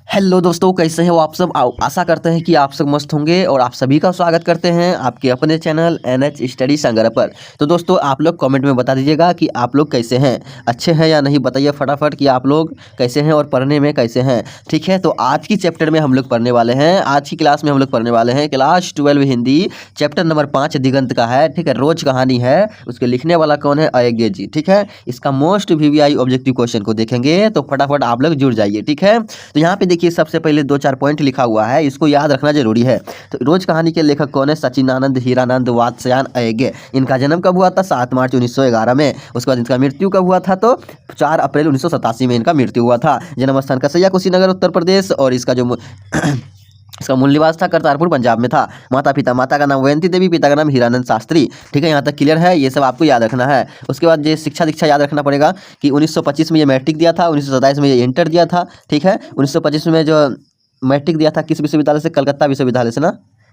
Hello दोस्तों, कैसे हो आप सब। आशा करते हैं कि आप सब मस्त होंगे और आप सभी का स्वागत करते हैं आपके अपने चैनल NH स्टडी संग्रह पर। तो दोस्तों, आप लोग कमेंट में बता दीजिएगा कि आप लोग कैसे हैं, अच्छे हैं या नहीं। बताइए फटाफट कि आप लोग कैसे हैं और पढ़ने में कैसे हैं। ठीक है, तो आज की चैप्टर में हम लोग पढ़ने वाले हैं, आज की क्लास में हम लोग पढ़ने वाले हैं क्लास 12 हिंदी चैप्टर नंबर 5 दिगंत का है। ठीक है, रोज कहानी है, उसके लिखने वाला कौन है, अयज्ञ जी। ठीक है, इसका मोस्ट VVI ऑब्जेक्टिव क्वेश्चन को देखेंगे, तो फटाफट आप लोग जुड़ जाइए। ठीक है, तो यहाँ पे देखिए सबसे पहले 2-4 पॉइंट लिखा हुआ है, इसको याद रखना जरूरी है। तो रोज कहानी के लेखक कौन है, सचिनानंद हीरानंद वात्स्यायन अयज्ञ। इनका जन्म कब हुआ था, 7 मार्च 1911 में। उसके बाद इनका मृत्यु कब हुआ था, तो 4 अप्रैल 1987 में इनका मृत्यु हुआ था। जन्म स्थान कसैया कुशीनगर उत्तर प्रदेश, और इसका जो इसका मूल निवास था करतारपुर पंजाब में था। माता पिता, माता का नाम वयंती देवी, पिता का नाम हीरानंद शास्त्री। ठीक है, यहाँ तक क्लियर है, ये सब आपको याद रखना है। उसके बाद ये शिक्षा दीक्षा याद रखना पड़ेगा कि 1925 में ये मैट्रिक दिया था, 1927 में ये इंटर दिया था। ठीक है, 1925 में जो मैट्रिक दिया था किस विश्वविद्यालय से, कलकत्ता विश्वविद्यालय से ना,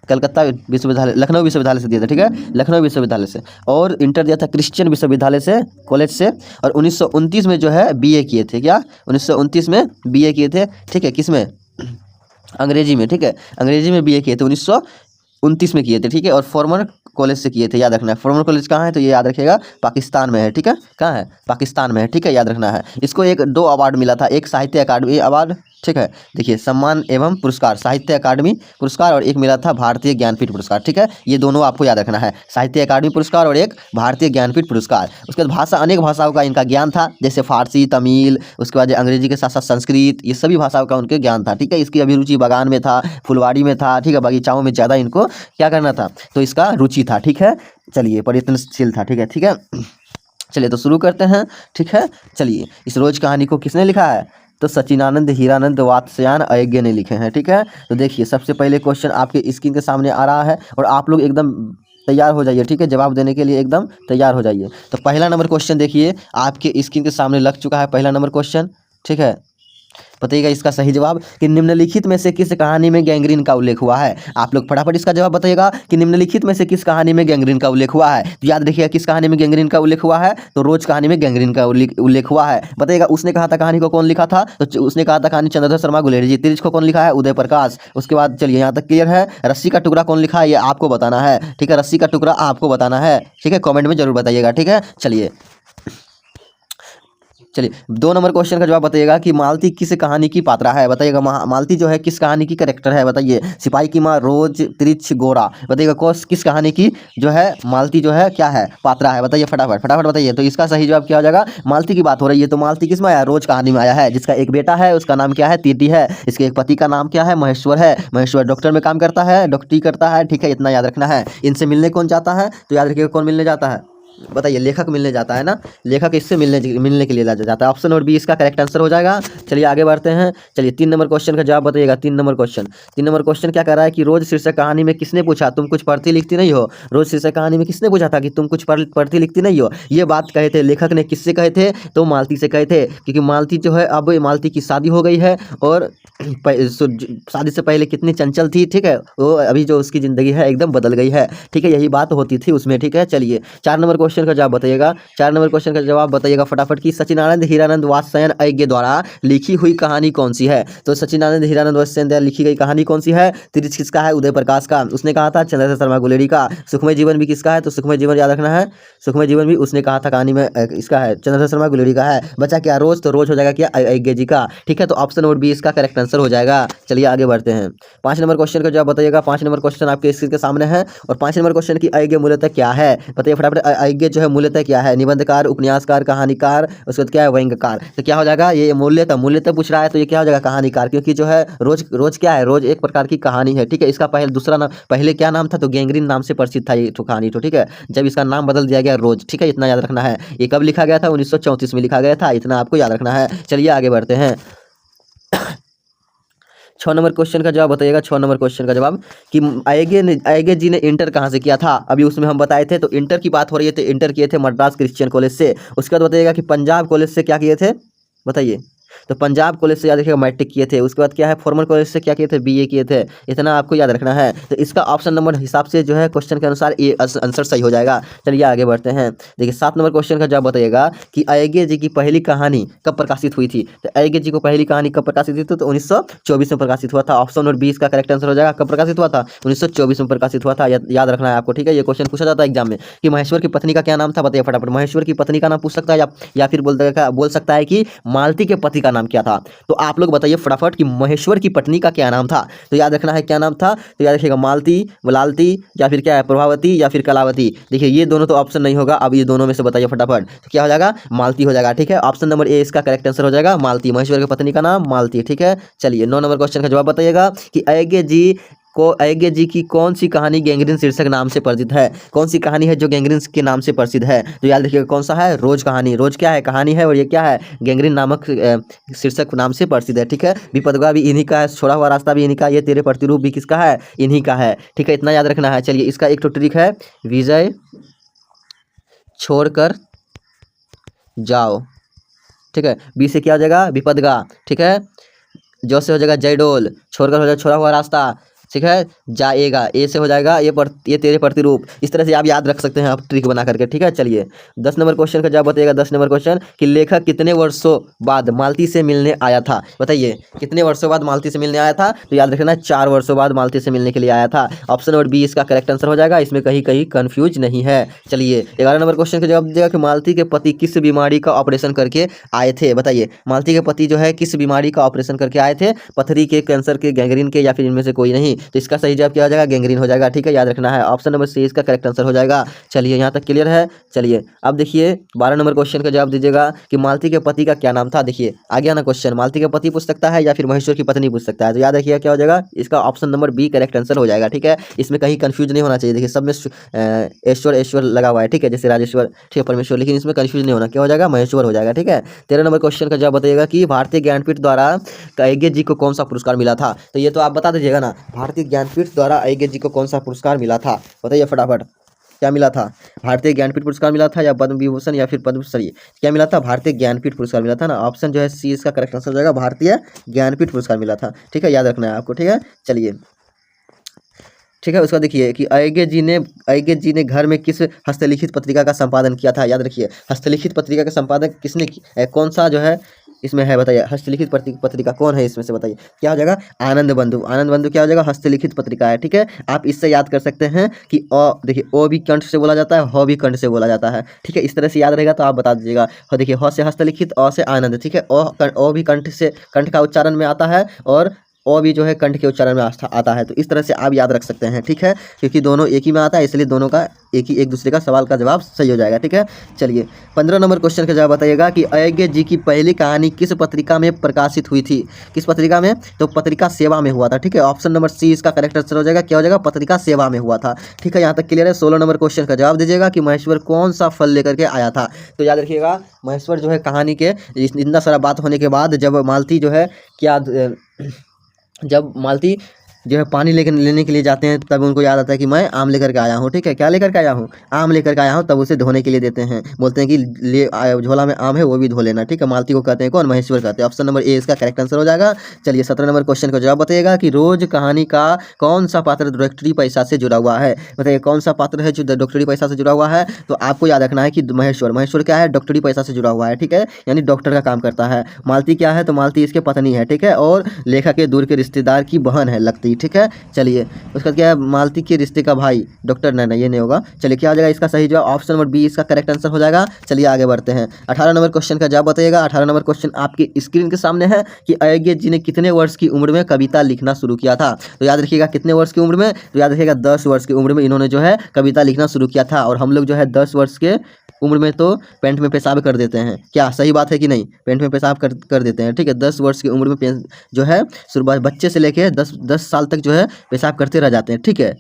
कलकत्ता विश्वविद्यालय, लखनऊ विश्वविद्यालय से दिया था। ठीक है, लखनऊ विश्वविद्यालय से। और इंटर दिया था क्रिश्चियन विश्वविद्यालय से, कॉलेज से। और 1929 में जो है BA किए थे, क्या 1929 में BA किए थे। ठीक है, किस में, अंग्रेजी में। ठीक है, अंग्रेजी में BA किए थे, 1929 में किए थे। ठीक है, और फॉर्मर कॉलेज से किए थे, याद रखना है। फॉर्मर कॉलेज कहाँ है, तो ये याद रखिएगा पाकिस्तान में है। ठीक है, कहाँ है, पाकिस्तान में है। ठीक है, याद रखना है। इसको 2 अवार्ड मिला था, एक साहित्य अकादमी अवार्ड, ठीक है, देखिए सम्मान एवं पुरस्कार, साहित्य अकादमी पुरस्कार, और एक मिला था भारतीय ज्ञानपीठ पुरस्कार। ठीक है, ये दोनों आपको याद रखना है, साहित्य अकादमी पुरस्कार और एक भारतीय ज्ञानपीठ पुरस्कार। उसके बाद भाषा, अनेक भाषाओं का इनका ज्ञान था, जैसे फारसी, तमिल, उसके बाद अंग्रेजी के साथ साथ संस्कृत, ये सभी भाषाओं का उनके ज्ञान था। ठीक है, इसकी अभिरुचि बागान में था, फुलवाड़ी में था। ठीक है, बगीचाओं में ज़्यादा इनको क्या करना था, तो इसका रुचि था। ठीक है, चलिए, पर्यटनशील था। ठीक है, ठीक है, चलिए तो शुरू करते हैं। ठीक है, चलिए, इस रोज कहानी को किसने लिखा है, तो सचिनानंद हीरानंद वात्स्यायन अयज्ञ ने लिखे हैं। ठीक है, तो देखिए सबसे पहले क्वेश्चन आपके स्क्रीन के सामने आ रहा है, और आप लोग एकदम तैयार हो जाइए। ठीक है, जवाब देने के लिए एकदम तैयार हो जाइए। तो पहला नंबर क्वेश्चन देखिए आपके स्क्रीन के सामने लग चुका है, पहला नंबर क्वेश्चन। ठीक है, बताइएगा इसका सही जवाब कि निम्नलिखित में से किस कहानी में गैंग्रीन का उल्लेख हुआ है। आप लोग फटाफट इसका जवाब बताइएगा कि निम्नलिखित में से किस कहानी में गैंग्रीन का उल्लेख हुआ है। तो याद रखिएगा किस कहानी में गैंग्रीन का उल्लेख हुआ है, तो रोज कहानी में गैंग्रीन का उल्लेख हुआ है। बताइएगा उसने कहा था कहानी को कौन लिखा था, तो उसने कहा था कहानी चंद्रधर शर्मा गुलेरी जी। तिरछ को कौन लिखा है, उदय प्रकाश। उसके बाद चलिए यहाँ तक क्लियर है। रस्सी का टुकड़ा कौन लिखा है, ये आपको बताना है। ठीक है, रस्सी का टुकड़ा आपको बताना है। ठीक है, कॉमेंट में जरूर बताइएगा। ठीक है, चलिए 2 नंबर क्वेश्चन का जवाब बताइएगा कि मालती किस कहानी की पात्रा है। बताइएगा मालती जो है किस कहानी की करेक्टर है, बताइए। सिपाही की माँ, रोज, त्रिछ, गोरा। बताइएगा किस कहानी की जो है मालती जो है क्या है, पात्रा है। बताइए फटाफट फटाफट बताइए। तो इसका सही जवाब क्या हो जाएगा, मालती की बात हो रही है, तो मालती किस में आया, रोज कहानी में आया है। जिसका एक बेटा है उसका नाम क्या है, तीती है। इसके एक पति का नाम क्या है, महेश्वर है। महेश्वर डॉक्टर में काम करता है, डॉक्टरी करता है। ठीक है, इतना याद रखना है। इनसे मिलने कौन जाता है, तो याद रखिएगा कौन मिलने जाता है, बताइए, लेखक मिलने जाता है ना, लेखक इससे मिलने के लिए जाता है। ऑप्शन और बी इसका करेक्ट आंसर हो जाएगा। चलिए आगे बढ़ते हैं। चलिए 3 नंबर क्वेश्चन का जवाब बताइएगा। 3 नंबर क्वेश्चन क्या कह रहा है कि रोज शीर्षक कहानी में किसने पूछा तुम कुछ पढ़ती लिखती नहीं हो। रोज शीर्षक कहानी में किसने पूछा था कि तुम कुछ पढ़ती लिखती नहीं हो। ये बात कहे थे लेखक ने, किससे कहे थे, तो मालती से कहे थे। क्योंकि मालती जो है, अब मालती की शादी हो गई है, और शादी से पहले कितनी चंचल थी। ठीक है, वो अभी जो उसकी ज़िंदगी है एकदम बदल गई है। ठीक है, यही बात होती थी उसमें। ठीक है, चलिए 4 नंबर क्वेश्चन का जवाब बताइएगा। 4 नंबर क्वेश्चन का जवाब बताइएगा फटाफट कि सचिनानंद हीरानंद वात्स्यायन अयज्ञ द्वारा लिखी हुई कहानी कौन सी है। तो सचिनानंद हीरानंद वात्स्यायन द्वारा लिखी गई कहानी कौन सी है, तिरछ किसका है, उदय प्रकाश का। उसने कहा था चंद्रधर शर्मा गुलेरी का। सुखमय जीवन भी किसका है, तो सुखमय जीवन याद रखना है, सुखमय जीवन भी उसने कहा था कहानी में इसका है, चंद्रधर शर्मा गुलेरी का है। बचा क्या, रोज, तो रोज हो जाएगा क्या, अयज्ञ जी का। ठीक है, तो ऑप्शन और बी इसका करेक्ट आंसर हो जाएगा। चलिए आगे बढ़ते हैं। 5 नंबर क्वेश्चन का जवाब बताइएगा। 5 नंबर क्वेश्चन आपके स्क्रीन के सामने है, और 5 नंबर क्वेश्चन की अयज्ञ मूलतः क्या है, बताइए फटाफट। अयज्ञ जो है मूलतः क्या है, निबंधकार, उपन्यासकार, कहानीकार, उसके बाद क्या है, व्यंग्यकार। तो क्या हो जाएगा, ये मूल्यतः पूछ रहा है, तो ये क्या हो जाएगा, कहानीकार। क्योंकि जो है रोज क्या है, रोज एक प्रकार की कहानी है। ठीक है, इसका दूसरा नाम, पहले क्या नाम था, तो गैंग्रीन नाम से प्रसिद्ध था ये कहानी। तो ठीक है, जब इसका नाम बदल दिया गया रोज। ठीक है, इतना याद रखना है। ये कब लिखा गया था, 1934 में लिखा गया था, इतना आपको याद रखना है। चलिए आगे बढ़ते हैं। 6 नंबर क्वेश्चन का जवाब बताइएगा। 6 नंबर क्वेश्चन का जवाब कि अयज्ञ जी ने इंटर कहाँ से किया था, अभी उसमें हम बताए थे। तो इंटर की बात हो रही है, तो इंटर किए थे मद्रास क्रिश्चियन कॉलेज से। उसके बाद बताइएगा कि पंजाब कॉलेज से क्या किए थे, बताइए। तो पंजाब कॉलेज से याद रखिएगा मैट्रिक किए थे। उसके बाद क्या है, फॉर्मल कॉलेज से क्या किए थे, बीए किए थे। इतना आपको याद रखना है। तो इसका ऑप्शन नंबर हिसाब से जो है क्वेश्चन के अनुसार ये आंसर सही हो जाएगा। चलिए आगे बढ़ते हैं। देखिए 7 नंबर क्वेश्चन का जवाब बताइएगा कि अय्यंगार जी की पहली कहानी कब प्रकाशित हुई थी। तो अय्यंगार जी को पहली कहानी कब प्रकाशित हुई थी, तो 1924 में प्रकाशित हुआ था। ऑप्शन नंबर 20 का करेक्ट आंसर हो जाएगा। कब प्रकाशित हुआ था, 1924 में प्रकाशित हुआ था। याद रखना है आपको, ठीक है। ये क्वेश्चन पूछा जाता है एग्जाम में कि महेश्वर की पत्नी का क्या नाम था, बताइए फटाफट। महेश्वर की पत्नी का नाम पूछ सकता है या फिर बोल सकता है कि मालती के पति का नाम क्या था। तो आप लोग बताइए फटाफट कि महेश्वर की पत्नी का क्या नाम था। तो याद रखना है क्या नाम था, तो याद रखिएगा मालती, लालती या फिर क्या है, प्रभावती या फिर कलावती। देखिए ये दोनों तो ऑप्शन नहीं होगा। अब ये दोनों में से बताइए फटाफट। तो क्या हो जाएगा, मालती हो जाएगा, ठीक है। ऑप्शन नंबर ए इसका करेक्ट आंसर हो जाएगा, मालती। महेश्वर की पत्नी का नाम मालती, ठीक है। चलिए 9 नंबर क्वेश्चन का जवाब बताइएगा कि अय्यंगार जी की कौन सी कहानी गैंग्रीन शीर्षक नाम से परिचित है। कौन सी कहानी है जो गैंग्रीन के नाम से प्रसिद्ध है। तो याद रखिएगा कौन सा है, रोज कहानी। रोज क्या है, कहानी है, और ये क्या है, गैंग्रीन नामक शीर्षक नाम से प्रसिद्ध है, ठीक है। विपदगा भी इन्हीं का है, छोड़ा हुआ रास्ता भी इन्हीं का, ये तेरे प्रतिरूप भी किसका है, इन्हीं का है, ठीक है। इतना याद रखना है। चलिए इसका एक तो ट्रिक है, विजय छोड़कर जाओ, ठीक है। बी से क्या हो जाएगा, विपदगा, ठीक है। जो से हो जाएगा जयडोल, छोड़कर हो जाएगा छोड़ा हुआ रास्ता, ठीक है। जाएगा, ए से हो जाएगा ये तेरे प्रतिरूप। इस तरह से आप याद रख सकते हैं आप ट्रिक बना करके, ठीक है। चलिए 10 नंबर क्वेश्चन का जवाब बताइएगा। 10 नंबर क्वेश्चन कि लेखक कितने वर्षों बाद मालती से मिलने आया था। बताइए कितने वर्षों बाद मालती से मिलने आया था। तो याद रखना 4 वर्षों बाद मालती से मिलने के लिए आया था। ऑप्शन नंबर बी इसका करेक्ट आंसर हो जाएगा। इसमें कहीं कहीं कंफ्यूज नहीं है। चलिए 11 नंबर क्वेश्चन का जवाब दीजिएगा कि मालती के पति किस बीमारी का ऑपरेशन करके आए थे। बताइए मालती के पति जो है किस बीमारी का ऑपरेशन करके आए थे, पथरी के, कैंसर के, गैंग्रीन के, या फिर इनमें से कोई नहीं। तो इसका सही जवाब क्या हो जाएगा, गैंग्रीन हो जाएगा, ठीक है। याद रखना है ऑप्शन नंबर सी इसका करेक्ट आंसर हो जाएगा। चलिए यहाँ तक क्लियर है। चलिए अब देखिए 12 नंबर क्वेश्चन का जवाब दीजिएगा कि मालती के पति का क्या नाम था। देखिए आ गया ना क्वेश्चन, मालती के पति पूछ सकता है या फिर महेश्वर की पत्नी पूछ सकता है। तो याद रखिएगा क्या हो जाएगा, इसका option number B correct answer हो जाएगा, ठीक है। इसमें कहीं कंफ्यूज नहीं होना चाहिए। देखिए सब में ऐश्वर लगा हुआ है, ठीक है, जैसे राजेश्वर, ठीक है, परमेश्वर, लेकिन इसमें कंफ्यूज नहीं होना, क्या हो जाएगा, महेश्वर हो जाएगा, ठीक है। 13 नंबर क्वेश्चन का जवाब बताइएगा कि भारतीय ज्ञानपीठ द्वारा अय्यंगार जी को कौन सा पुरस्कार मिला था। तो ये तो आप बता दीजिएगा ना, भारतीय ज्ञानपीठ द्वारा अय्यंगार जी को कौन सा पुरस्कार मिला था, बताइए फटाफट। क्या मिला था, भारतीय ज्ञानपीठ पुरस्कार मिला था या पद्म विभूषण या फिर पद्मश्री, क्या मिला था, भारतीय ज्ञानपीठ पुरस्कार मिला था ना। ऑप्शन जो है सी इसका करेक्ट आंसर हो जाएगा, भारतीय ज्ञानपीठ पुरस्कार मिला था, ठीक है। याद रखना है आपको, ठीक है। चलिए ठीक है, उसका देखिए कि अय्यंगार जी ने घर में किस हस्तलिखित पत्रिका का संपादन किया था। याद रखिए हस्तलिखित पत्रिका का संपादक किसने कौन सा जो है इसमें है, बताइए हस्तलिखित पत्रिका कौन है इसमें से, बताइए क्या हो जाएगा, आनंद बंधु। आनंद बंधु क्या हो जाएगा, हस्तलिखित पत्रिका है, ठीक है। आप इससे याद कर सकते हैं कि देखिए ओ भी कंठ से बोला जाता है, ह भी कंठ से बोला जाता है, ठीक है। इस तरह से याद रहेगा तो आप बता दीजिएगा। देखिए ह से हस्तलिखित, अ से आनंद, ठीक है। ओ भी कंठ का उच्चारण में आता है, और ओ भी जो है कंठ के उच्चारण में आता है। तो इस तरह से आप याद रख सकते हैं, ठीक है, क्योंकि दोनों एक ही में आता है, इसलिए दोनों का एक दूसरे का सवाल का जवाब सही हो जाएगा, ठीक है। चलिए 15 नंबर क्वेश्चन का जवाब बताइएगा कि अय्यंगार जी की पहली कहानी किस पत्रिका में प्रकाशित हुई थी। किस पत्रिका में, तो पत्रिका सेवा में हुआ था, ठीक है। ऑप्शन नंबर सी इसका करेक्ट आंसर हो जाएगा, क्या हो जाएगा, पत्रिका सेवा में हुआ था, ठीक है। यहाँ तक क्लियर है। 16 नंबर क्वेश्चन का जवाब दीजिएगा कि महेश्वर कौन सा फल लेकर के आया था। तो याद रखिएगा महेश्वर जो है कहानी के इतना सारा बात होने के बाद जब मालती जो है जब मालती जो है पानी लेने के लिए जाते हैं, तब उनको याद आता है कि मैं आम लेकर के आया हूँ, ठीक है। क्या लेकर के आया हूँ, आम लेकर के आया हूँ। तब उसे धोने के लिए देते हैं, बोलते हैं कि झोला में आम है वो भी धो लेना, ठीक है। मालती को कहते हैं कौन, महेश्वर कहते हैं। ऑप्शन नंबर ए इसका करेक्ट आंसर हो जाएगा। चलिए 17 नंबर क्वेश्चन का जवाब बताइएगा कि रोज कहानी का कौन सा पात्र डॉक्टरी पैसा से जुड़ा हुआ है। बताइए कौन सा पात्र है जो डॉक्टरी पैसा से जुड़ा हुआ है। तो आपको याद रखना है कि महेश्वर क्या है, डॉक्टरी पैसा से जुड़ा हुआ है, ठीक है, यानी डॉक्टर का काम करता है। मालती क्या है, तो मालती इसके पत्नी है, ठीक है, और लेखक के दूर के रिश्तेदार की बहन है लगती, ठीक है। चलिए उसका क्या है, मालती के रिश्ते का भाई डॉक्टर, नहीं ये नहीं होगा। चलिए क्या हो जाएगा इसका सही जवाब, ऑप्शन नंबर बी इसका करेक्ट आंसर हो जाएगा। चलिए आगे बढ़ते हैं। 18 नंबर क्वेश्चन का जवाब बताइएगा। 18 नंबर क्वेश्चन आपकी स्क्रीन के सामने है कि अय्यंगार जी ने कितने वर्ष की उम्र में कविता लिखना शुरू किया था। तो याद रखिएगा कितने वर्ष की उम्र में, तो याद रखिएगा 10 वर्ष की उम्र में इन्होंने जो है कविता लिखना शुरू किया था। और हम लोग जो है 10 वर्ष के उम्र में तो पेंट में पेशाब कर देते हैं, क्या सही बात है कि नहीं, पेंट में पेशाब कर देते हैं, ठीक है। 10 वर्ष की उम्र में जो है बच्चे से लेके 10 साल तक जो है पेशाब करते रह जाते हैं, ठीक है।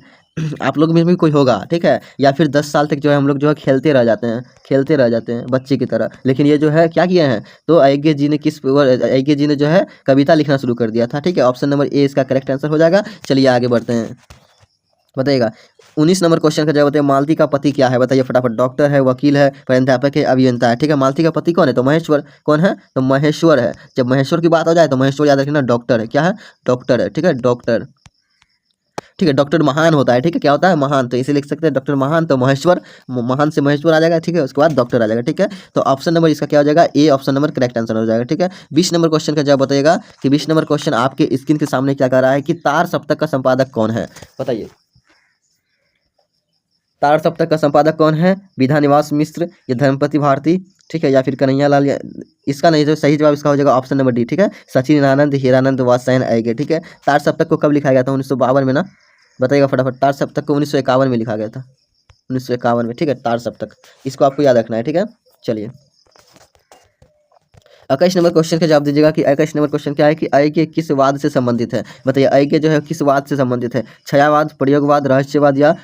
आप लोग में भी कोई होगा, ठीक है, या फिर 10 साल तक जो है हम लोग जो है खेलते रह जाते हैं बच्चे की तरह। लेकिन ये जो है क्या किए हैं, तो अय्यंगार जी ने जो है कविता लिखना शुरू कर दिया था, ठीक है। ऑप्शन नंबर ए इसका करेक्ट आंसर हो जाएगा। चलिए आगे बढ़ते हैं, बताइएगा 19 नंबर क्वेश्चन का जवाब बताइए, मालती का पति क्या है? बताइए फटाफट। डॉक्टर है, वकील है, प्राध्यापक है, अभियंता है। ठीक है, मालती का पति कौन है? तो महेश्वर। कौन है? तो महेश्वर है। जब महेश्वर की बात हो जाए तो महेश्वर याद रखना डॉक्टर है। क्या है? डॉक्टर है। ठीक है, डॉक्टर। ठीक है, डॉक्टर महान होता है। ठीक है, क्या होता है? महान। तो इसे लिख सकते हैं डॉक्टर महान, तो महेश्वर, महान से महेश्वर आ जाएगा। ठीक है, उसके बाद डॉक्टर आ जाएगा। ठीक है, तो ऑप्शन नंबर इसका क्या हो जाएगा? A option number correct answer हो जाएगा। ठीक है, 20 नंबर क्वेश्चन का जवाब बताइएगा कि 20 नंबर क्वेश्चन आपके स्क्रीन के सामने क्या कर रहा है कि तार सप्तक का संपादक कौन है? बताइए, तार सप्तक का संपादक कौन है? विधानिवास मिश्र या धर्मपति भारती, ठीक है, या फिर कन्हैया लाल इसका नहीं, तो सही जवाब इसका हो जाएगा ऑप्शन नंबर डी। ठीक है, सचिन आनंद, हीरानंद वात्स्यायन आएंगे। ठीक है, तार सप्तक को कब लिखा गया था? 1952 में ना? बताइएगा फटाफट। तार सप्तक को 1951 में लिखा गया था, 1951 में। ठीक है, तार सप्तक, इसको आपको याद रखना है। ठीक है, चलिए 21 नंबर क्वेश्चन का जवाब दीजिएगा कि 21 नंबर क्वेश्चन क्या है कि ऐक्य किस वाद से संबंधित है? बताइए, ऐक्य जो है किस वाद से संबंधित है? छायावाद, प्रयोगवाद, रहस्यवाद या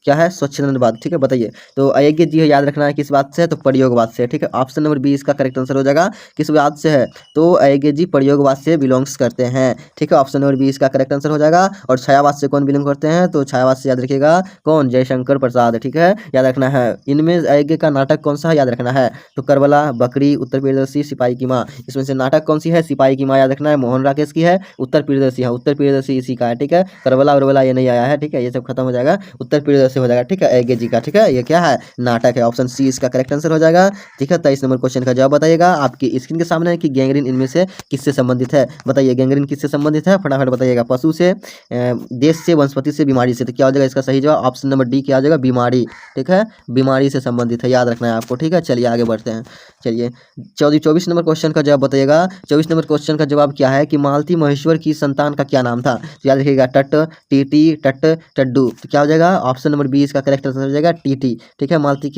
क्या है? स्वच्छंदवाद। ठीक है, बताइए। तो अयज्ञ जी है, याद रखना है किस बात से है? तो प्रयोगवाद से। ठीक है, ऑप्शन नंबर बी इसका करेक्ट आंसर हो जाएगा। किस बात से है? तो अयज्ञ जी प्रयोगवाद से बिलोंग्स करते हैं। ठीक है, ऑप्शन नंबर बी इसका करेक्ट आंसर हो जाएगा। और छायावाद से कौन बिलोंग करते हैं? तो छायावाद से याद रखिएगा कौन? जयशंकर प्रसाद। ठीक है, याद रखना है। इनमें अयज्ञ का नाटक कौन सा है? याद रखना है। तो करबला, बकरी, उत्तर प्रियदर्शी, सिपाही की माँ। इसमें से नाटक कौन सी है? सिपाही की माँ, याद रखना है। मोहन राकेश की है। उत्तर प्रियदर्शी है, उत्तर प्रियदर्शी इसी का है। ठीक है, करबला उर्बला ये नहीं आया है। ठीक है, ये सब खत्म हो जाएगा, उत्तर प्रियदर्शी हो जाएगा। ठीक है, जी का। ठीक है, ये क्या है? नाटक है। ऑप्शन सी इसका करेक्ट आंसर हो जाएगा। ठीक है, 23 नंबर क्वेश्चन का जवाब बताइएगा। आपकी स्क्रीन के सामने है कि गैंग्रीन इनमें से किससे संबंधित है? बताइए, गैंग्रीन किससे संबंधित है? फटाफट बताइएगा। पशु से, देश से, वनस्पति से, बीमारी से। तो क्या हो जाएगा इसका सही जवाब? ऑप्शन नंबर डी क्या हो जाएगा? बीमारी। ठीक है, बीमारी से संबंधित है, याद रखना है आपको। ठीक है, चलिए आगे बढ़ते हैं। चलिए 24 नंबर क्वेश्चन का जवाब बताइएगा। 24 नंबर क्वेश्चन का जवाब क्या है कि मालती महेश्वर की संतान का क्या नाम था? तो याद रखिएगा, टट, टीटी, टट, टड्डू। तो क्या हो जाएगा? ऑप्शन नंबर बी इसका करेक्ट आंसर हो जाएगा, टीटी। ठीक है, मालती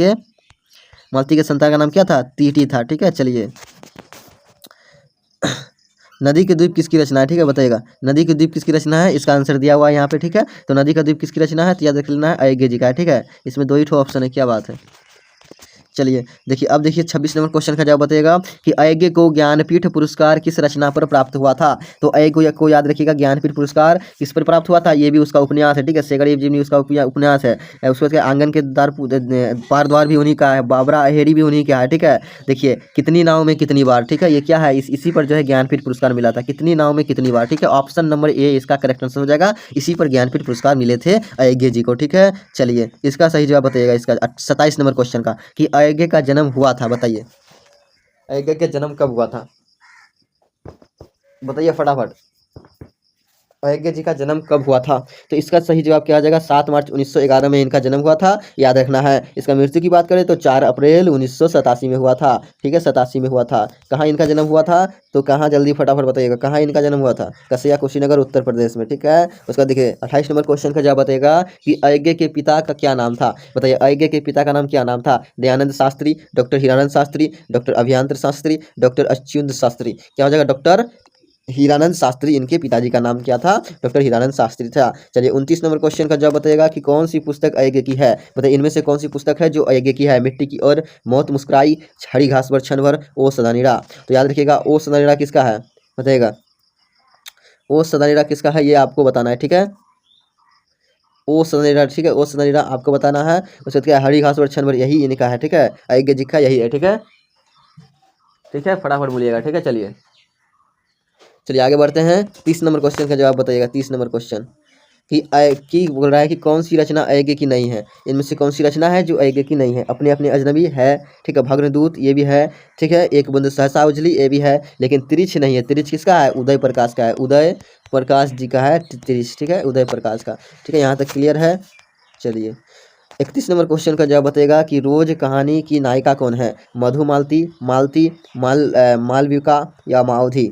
के संतान का नाम क्या था? टीटी था। ठीक है, चलिए नदी के द्वीप किसकी रचना है? ठीक है, बताइएगा नदी के द्वीप किसकी रचना है? इसका आंसर दिया हुआ है यहाँ पे। ठीक है, तो नदी का द्वीप किसकी रचना है? तो याद रख लेना है अयज्ञ जी का है। ठीक है, इसमें 2 ही ठो ऑप्शन है, क्या बात है। चलिए देखिए, अब देखिए 26 नंबर क्वेश्चन का जवाब बताइएगा कि अयज्ञ को ज्ञानपीठ पुरस्कार किस रचना पर प्राप्त हुआ था? तो अयज्ञ को याद रखिएगा, ज्ञानपीठ पुरस्कार किस पर प्राप्त हुआ था? ये भी उसका उपन्यास है। ठीक है, सेगड़ीय जीवनी उसका उपन्यास है। उसके बाद आंगन के पार द्वार भी उन्हीं का है, बाबरा अहेरी भी उन्हीं का है। ठीक है, देखिए कितनी नाव में कितनी बार। ठीक है, ये क्या है? इसी पर जो है ज्ञानपीठ पुरस्कार मिला था, कितनी नाव में कितनी बार। ठीक है, ऑप्शन नंबर ए इसका करेक्ट आंसर हो जाएगा। इसी पर ज्ञानपीठ पुरस्कार मिले थे अयज्ञ जी को। ठीक है, चलिए इसका सही जवाब बताइएगा इसका 27 नंबर क्वेश्चन का कि अयज्ञ का जन्म हुआ था। बताइए, अयज्ञ का जन्म कब हुआ था? बताइए फटाफट, अयज्ञ जी का जन्म कब हुआ था? तो इसका सही जवाब क्या आ जाएगा? 7 मार्च 1911 में इनका जन्म हुआ था, याद रखना है। इसका मृत्यु की बात करें तो 4 अप्रैल 1987 में हुआ था। ठीक है, 87 में हुआ था। कहाँ इनका जन्म हुआ था? तो कहाँ, जल्दी फटाफट बताइएगा, कहाँ इनका जन्म हुआ था? कसया, कुशीनगर, उत्तर प्रदेश में। ठीक है, उसका देखिए 28 नंबर क्वेश्चन का जवाब बताइएगा कि अयज्ञ के पिता का क्या नाम था? बताइए, अयज्ञ के पिता का नाम क्या नाम था? दयानंद शास्त्री, डॉक्टर हीरानंद शास्त्री, डॉक्टर अभियांत्र शास्त्री, डॉक्टर अच्युत शास्त्री। क्या हो जाएगा? डॉक्टर हीरानंद शास्त्री इनके पिताजी का नाम क्या था? डॉक्टर हीरानंद शास्त्री था। चलिए 29 नंबर क्वेश्चन का जवाब बताइएगा कि कौन सी पुस्तक अयज्ञ की है? बताइए, इनमें से कौन सी पुस्तक है जो अयज्ञ की है? मिट्टी की और, मौत मुस्कुराई, हरी घास पर क्षण भर, ओ सदानीरा। तो याद रखिएगा, ओ सदानीरा किसका है? बताइएगा, ओ सदानीरा किसका है ये आपको बताना है। ठीक है, ओ सदानीरा। ठीक है, ओ सदानीरा आपको बताना है। उसके बाद क्या है? हरी घास पर क्षण भर, यही इनका है। ठीक है, अयज्ञ जी का यही है। ठीक है, ठीक है, फटाफट बोलिएगा। ठीक है, चलिए आगे बढ़ते हैं। 30 नंबर क्वेश्चन का जवाब बताइएगा। 30 नंबर क्वेश्चन की बोल रहा है कि कौन सी रचना अयज्ञ की नहीं है? इनमें से कौन सी रचना है जो अयज्ञ की नहीं है? अपने अपने अजनबी है। ठीक है, भग्नदूत ये भी है। ठीक है, एक बूंद सहसा उजली ये भी है, लेकिन तिरिछ नहीं है। तिरिछ किसका है? उदय प्रकाश का है, उदय प्रकाश जी का है तिरिछ। ठीक है, उदय प्रकाश का। ठीक है, यहाँ तक क्लियर है। चलिए 31 नंबर क्वेश्चन का जवाब बताइएगा कि रोज कहानी की नायिका कौन है? मधुमालती, मालती, मालविका या मावधी?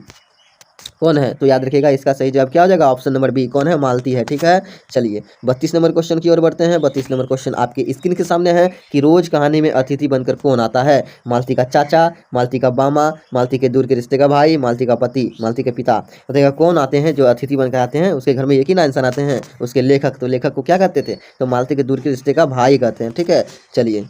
कौन है? तो याद रखिएगा इसका सही जवाब क्या हो जाएगा? Option number B. कौन है? मालती है। ठीक है, चलिए 32 नंबर क्वेश्चन की ओर बढ़ते हैं। 32 नंबर क्वेश्चन आपके स्क्रीन के सामने है कि रोज कहानी में अतिथि बनकर कौन आता है? मालती का चाचा, मालती का मामा, मालती के दूर के रिश्ते का भाई, मालती का पति, मालती के पिता। बताइएगा कौन आते हैं जो अतिथि बनकर आते हैं? उसके घर में एक ही ना इंसान आते हैं, उसके लेखक। तो लेखक को क्या कहते थे? तो मालती के दूर के रिश्ते का भाई कहते हैं। ठीक है, चलिए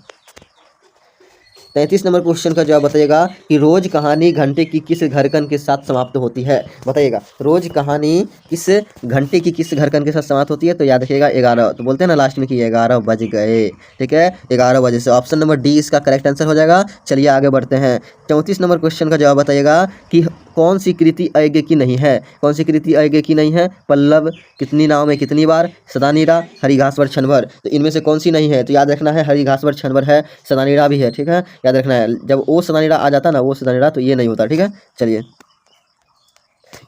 33 नंबर क्वेश्चन का जवाब बताइएगा कि रोज कहानी घंटे की किस घरकन के साथ समाप्त होती है। बताइएगा रोज कहानी किस घंटे की किस घरकन के साथ समाप्त होती है। तो याद रखिएगा 11। तो बोलते हैं ना लास्ट में कि 11 बज गए, ठीक है, 11 बजे से ऑप्शन नंबर डी इसका करेक्ट आंसर हो जाएगा। चलिए आगे बढ़ते हैं। 34 नंबर क्वेश्चन का जवाब बताइएगा कि कौन सी कृति अयज्ञ की नहीं है। कौन सी कृति अयज्ञ की नहीं है। पल्लव, कितनी नाव में कितनी बार, सदानीरा, हरिघास पर छनभर। तो इनमें से कौन सी नहीं है। तो याद रखना है हरिघास पर छनभर है, सदानीरा भी है, ठीक है, याद रखना है। जब ओ सदानीरा आ जाता ना, वो सदानीरा, तो ये नहीं होता, ठीक है। चलिए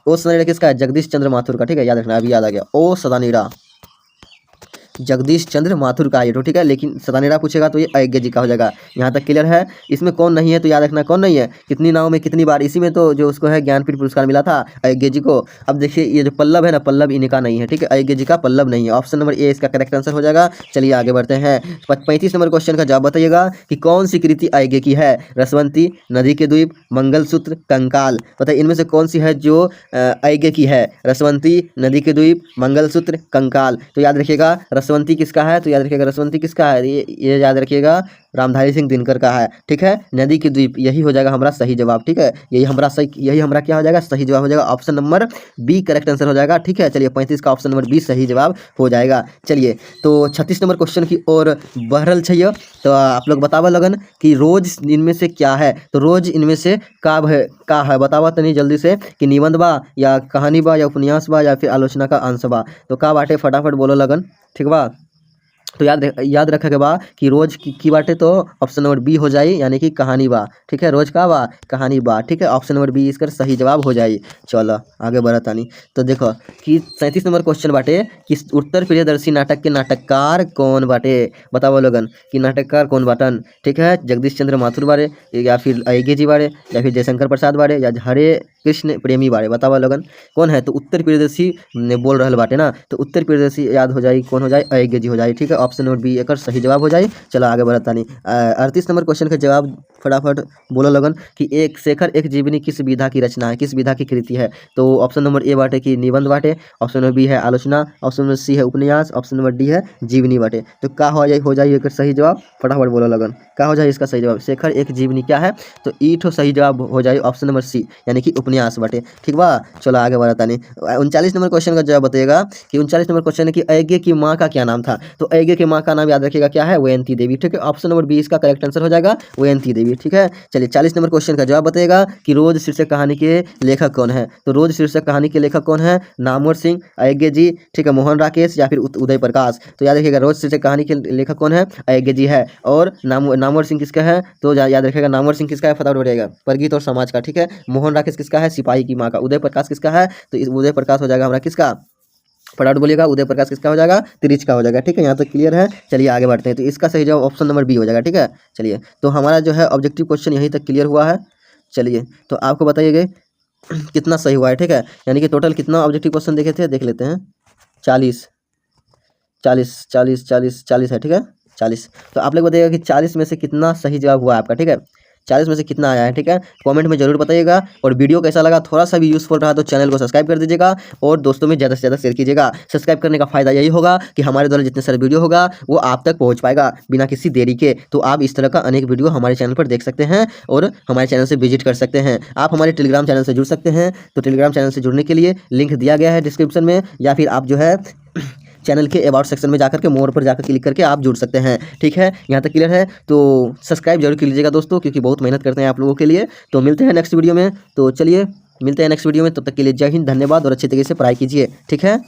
ओ सदानीरा किसका है, जगदीश चंद्र माथुर का, ठीक है, याद रखना, अभी याद आ गया। ओ सदानीरा जगदीश चंद्र माथुर का ये तो, ठीक है, लेकिन सदानीरा पूछेगा तो ये अयज्ञ जी का हो जाएगा। यहाँ तक क्लियर है। इसमें कौन नहीं है तो याद रखना कौन नहीं है, कितनी नाव में कितनी बार, इसी में तो जो उसको है ज्ञानपीठ पुरस्कार मिला था अयज्ञ जी को। अब देखिए ये जो पल्लव है ना, पल्लव इनका नहीं है, ठीक है, अयज्ञ जी का पल्लव नहीं है। ऑप्शन नंबर ए इसका करेक्ट आंसर हो जाएगा। चलिए आगे बढ़ते हैं। 35 नंबर क्वेश्चन का जवाब बताइएगा कि कौन सी कृति अयज्ञ की है। रसवंती, नदी के द्वीप, मंगलसूत्र, कंकाल। बताइए इनमें से कौन सी है जो अयज्ञ की है। रसवंती, नदी के द्वीप, मंगलसूत्र, कंकाल। तो याद रखिएगा रसवंती किसका है। तो याद रखिएगा रसवंती किसका है, ये याद रखिएगा रामधारी सिंह दिनकर का है, ठीक है। नदी के द्वीप यही हो जाएगा हमारा सही जवाब, ठीक है, यही हमारा क्या हो जाएगा, सही जवाब हो जाएगा। Option number B correct answer हो जाएगा, ठीक है। चलिए 35 का ऑप्शन नंबर बी सही जवाब हो जाएगा। चलिए तो 36 नंबर क्वेश्चन की ओर बढ़ल चाहिए। तो आप लोग बतावा लगन कि रोज इनमें से क्या है। तो रोज इनमें से का है बतावा तनी जल्दी से कि निबंध बा या कहानी बा या उपन्यास बा या फिर आलोचना का अंश बा। तो का बाटे फटाफट बोलो लगन, ठीक बा। तो याद रखे के बा कि रोज की बाटे तो ऑप्शन नंबर बी हो जाए, यानी कि कहानी बा, ठीक है, रोज का बा कहानी बा, ठीक है, ऑप्शन नंबर बी इसका सही जवाब हो जाए। चलो आगे बढ़तानी। तो देखो कि 37 नंबर क्वेश्चन बाटे कि उत्तर प्रियदर्शी नाटक के नाटककार कौन बाटे। बताओ लोगन कि नाटककार कौन बाटन, ठीक है, जगदीश चंद्र माथुर बारे या फिर अयज्ञ जी बारे या फिर जयशंकर प्रसाद बारे या हरे कृष्ण प्रेमी बारे। बताओ लोगन कौन है। तो उत्तर प्रियदर्शी ने बोल रहा बाटे ना, तो उत्तर प्रियदर्शी याद हो जाए कौन हो जाए, अयज्ञ जी हो जाए, ठीक है, ऑप्शन नंबर बी एक सही जवाब हो जाए। चलो आगे बढ़ता नहीं। 38 नंबर क्वेश्चन का जवाब फटाफट बोलो लगन कि एक शेखर एक जीवनी किस विधा की रचना है, किस विधा की कृति है। तो ऑप्शन नंबर ए बाटे कि निबंध बाटे, ऑप्शन नंबर बी है आलोचना, ऑप्शन नंबर सी है उपन्यास, ऑप्शन नंबर डी है जीवनी बाटे। तो का हो जाए एक सही जवाब, फटाफट बोलो लगन का हो जाए इसका सही जवाब। शेखर एक जीवनी क्या है, तो ई ठो सही जवाब हो जाए ऑप्शन नंबर सी, यानी कि उपन्यास बाटे, ठीक बा। चलो आगे बढ़ता नहीं। 39 नंबर क्वेश्चन का जवाब बताइएगा कि 39 नंबर क्वेश्चन है कि अयज्ञ की माँ का क्या नाम था। तो अयज्ञ की माँ का नाम याद रखिएगा क्या है, वयंती देवी, ठीक है, ऑप्शन नंबर बी इसका करेक्ट आंसर हो जाएगा, वयंती देवी, ठीक है। चलिए 40 नंबर क्वेश्चन का जवाब बताइएगा कि रोज शीर्षक कहानी के लेखक कौन है। तो रोज शीर्षक कहानी के लेखक कौन है, नामवर सिंह, अयज्ञ जी, ठीक है, मोहन राकेश या फिर उदय प्रकाश। तो याद रखिएगा रोज शीर्षक कहानी के लेखक कौन है, अयज्ञ जी है। और नामवर सिंह किसका है, तो याद रखिएगा नामवर सिंह किसका है, फटाफट बढ़ेगा, परगीत और समाज का, ठीक है। मोहन राकेश किसका है, सिपाही की माँ का। उदय प्रकाश किसका है, तो उदय प्रकाश हो जाएगा हमारा किसका, फटाफट बोलिएगा, उदय प्रकाश किसका हो जाएगा, तिरिच का हो जाएगा, ठीक है, यहाँ तक क्लियर है। चलिए आगे बढ़ते हैं। तो इसका सही जवाब ऑप्शन नंबर बी हो जाएगा, ठीक है। चलिए तो हमारा जो है ऑब्जेक्टिव क्वेश्चन यहीं तक क्लियर हुआ है। चलिए तो आपको बताइएगा कितना सही हुआ है, ठीक है, यानी कि टोटल कितना ऑब्जेक्टिव क्वेश्चन देखे थे, देख लेते हैं। 40 40 40 40 40 है, ठीक है, 40। तो आप लोग बताइएगा कि 40 में से कितना सही जवाब हुआ आपका, ठीक है, 40 में से कितना आया है, ठीक है, कमेंट में जरूर बताइएगा। और वीडियो कैसा लगा, थोड़ा सा भी यूजफुल रहा तो चैनल को सब्सक्राइब कर दीजिएगा और दोस्तों में ज़्यादा से ज़्यादा शेयर कीजिएगा। सब्सक्राइब करने का फायदा यही होगा कि हमारे द्वारा जितने सारे वीडियो होगा वो आप तक पहुंच पाएगा बिना किसी देरी के। तो आप इस तरह का अनेक वीडियो हमारे चैनल पर देख सकते हैं और हमारे चैनल से विजिट कर सकते हैं। आप हमारे टेलीग्राम चैनल से जुड़ सकते हैं। तो टेलीग्राम चैनल से जुड़ने के लिए लिंक दिया गया है डिस्क्रिप्शन में, या फिर आप जो है चैनल के अबाउट सेक्शन में जाकर के मोर पर जाकर क्लिक करके आप जुड़ सकते हैं, ठीक है, यहाँ तक क्लियर है। तो सब्सक्राइब जरूर कर लीजिएगा दोस्तों, क्योंकि बहुत मेहनत करते हैं आप लोगों के लिए। तो मिलते हैं नेक्स्ट वीडियो में। तो चलिए मिलते हैं नेक्स्ट वीडियो में, तब तक के लिए जय हिंद, धन्यवाद और अच्छे तरीके से पढ़ाई कीजिए, ठीक है।